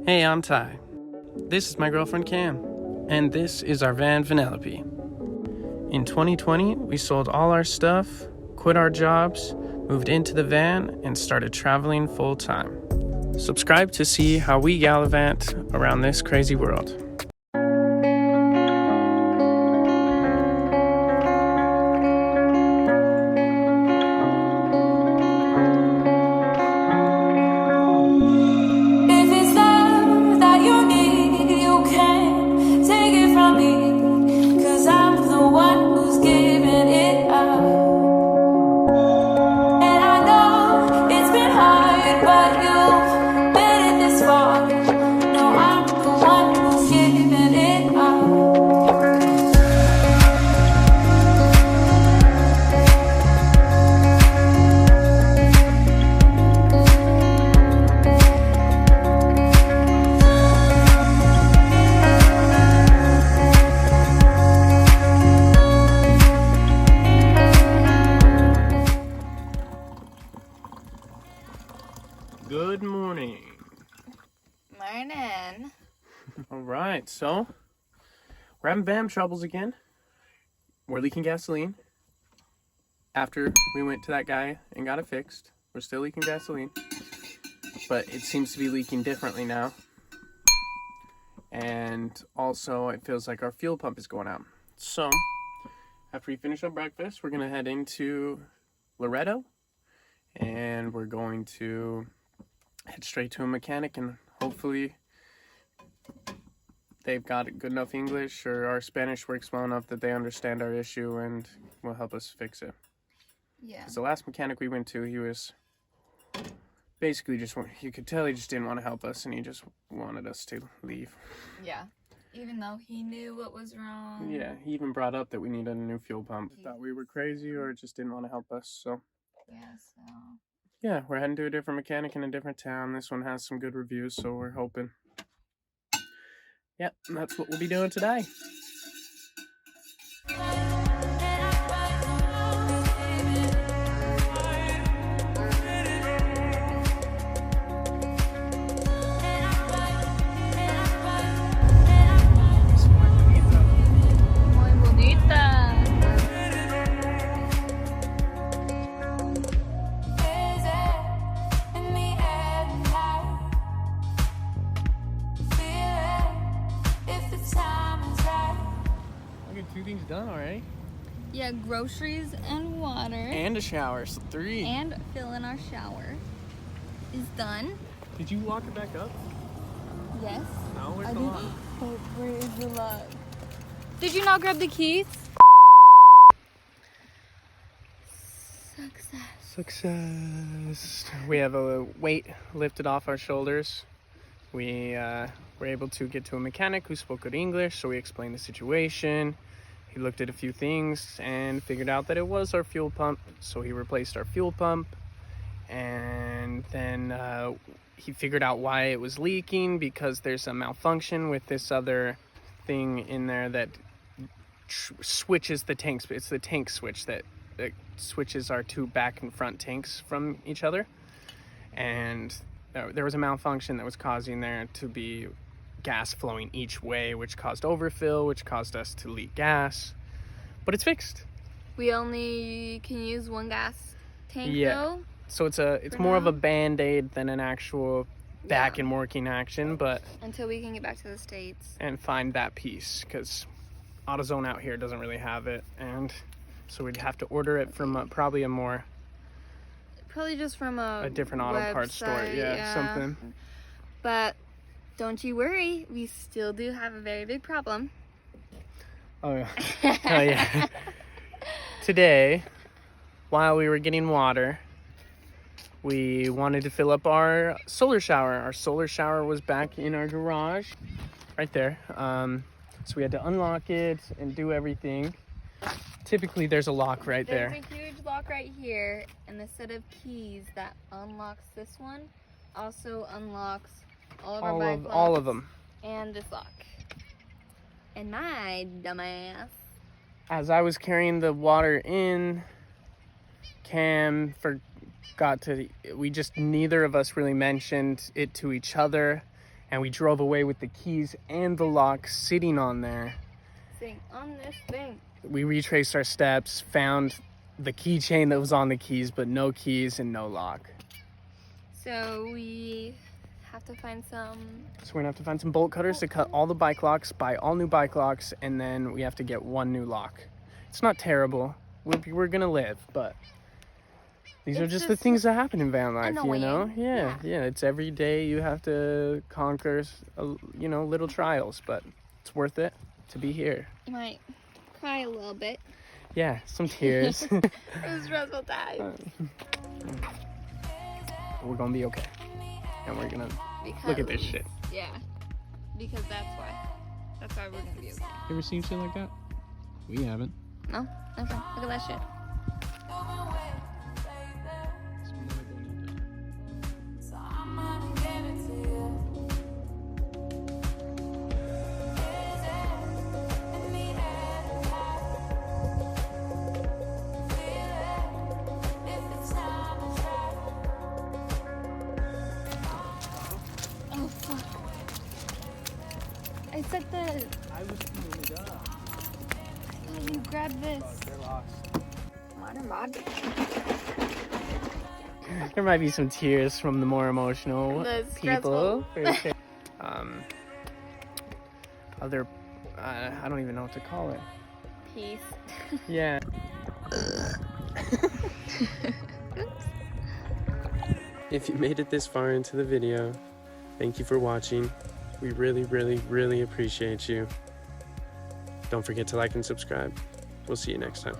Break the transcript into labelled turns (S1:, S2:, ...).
S1: Hey, I'm Ty. This is my girlfriend Cam, and this is our van Vanellope. In 2020, we sold all our stuff, quit our jobs, moved into the van, and started traveling full time. Subscribe to see how we gallivant around this crazy world. Good morning.
S2: Morning.
S1: Alright, so we're having van troubles again. We're leaking gasoline. After we went to that guy and got it fixed, we're still leaking gasoline. But it seems to be leaking differently now. And also it feels like our fuel pump is going out. So after we finish up breakfast, we're going to head into Loretto. And we're going to head straight to a mechanic, and hopefully they've got good enough English, or our Spanish works well enough that they understand our issue and will help us fix it.
S2: Yeah.
S1: Because the last mechanic we went to, he was basically just, you could tell he just didn't want to help us, and he just wanted us to leave.
S2: Yeah. Even though he knew what was wrong.
S1: Yeah, he even brought up that we needed a new fuel pump. Thought we were crazy or just didn't want to help us, so.
S2: Yeah, so.
S1: Yeah, we're heading to a different mechanic in a different town. This one has some good reviews, so we're hoping. Yep, that's what we'll be doing today. Two things done already.
S2: Yeah, groceries and water.
S1: And a shower, so 3.
S2: And fill in our shower is done.
S1: Did you lock it back up?
S2: Yes.
S1: No, where's the lock?
S2: Where is the lock? Did you not grab the keys?
S1: Success. We have a weight lifted off our shoulders. We were able to get to a mechanic who spoke good English, so we explained the situation. He looked at a few things and figured out that it was our fuel pump, so he replaced our fuel pump. And then he figured out why it was leaking, because there's a malfunction with this other thing in there that switches the tanks. It's the tank switch that switches our two back and front tanks from each other. And there was a malfunction that was causing there to be gas flowing each way, which caused overfill, which caused us to leak gas. But it's fixed.
S2: We only can use one gas tank though.
S1: So it's more of a band-aid than an actual back and working action, but
S2: until we can get back to the States
S1: and find that piece, because AutoZone out here doesn't really have it, and so we'd have to order it from probably
S2: just from a
S1: different auto parts store, something.
S2: But don't you worry, we still do have a very big problem.
S1: Oh yeah. Oh yeah. Today, while we were getting water, we wanted to fill up our solar shower. Our solar shower was back in our garage, right there. So we had to unlock it and do everything. Typically, there's a lock right there.
S2: There's a huge lock right here, and the set of keys that unlocks this one also unlocks all of them, and this lock. And my dumbass,
S1: as I was carrying the water in, Cam forgot to, we just, neither of us really mentioned it to each other. and we drove away with the keys and the lock sitting on there.
S2: Sitting on this thing.
S1: We retraced our steps, found the keychain that was on the keys, but no keys and no lock.
S2: So we have to find some...
S1: So we're gonna have to find some bolt cutters to cut all the bike locks, buy all new bike locks, and then we have to get one new lock. It's not terrible. We're gonna live, but these are just the things that happen in van life,
S2: annoying.
S1: you know? Yeah. It's every day you have to conquer, little trials, but it's worth it to be here.
S2: You might cry a little bit.
S1: Yeah, some tears.
S2: It was stressful time.
S1: We're gonna be okay. And we're gonna look at this shit.
S2: Yeah. Because that's why. That's why we're gonna be okay.
S3: You ever seen shit like that? We haven't.
S2: No? Okay. Look at that shit. Oh, fuck. I said the...
S1: I was pulling it up.
S2: Oh, you grabbed this.
S1: They're lost.
S2: Modern body.
S1: There might be some tears from the more emotional
S2: The
S1: people. For sure. Other, I don't even know what to call it.
S2: Peace.
S1: Yeah. If you made it this far into the video, thank you for watching. We really, really, really appreciate you. Don't forget to like and subscribe. We'll see you next time.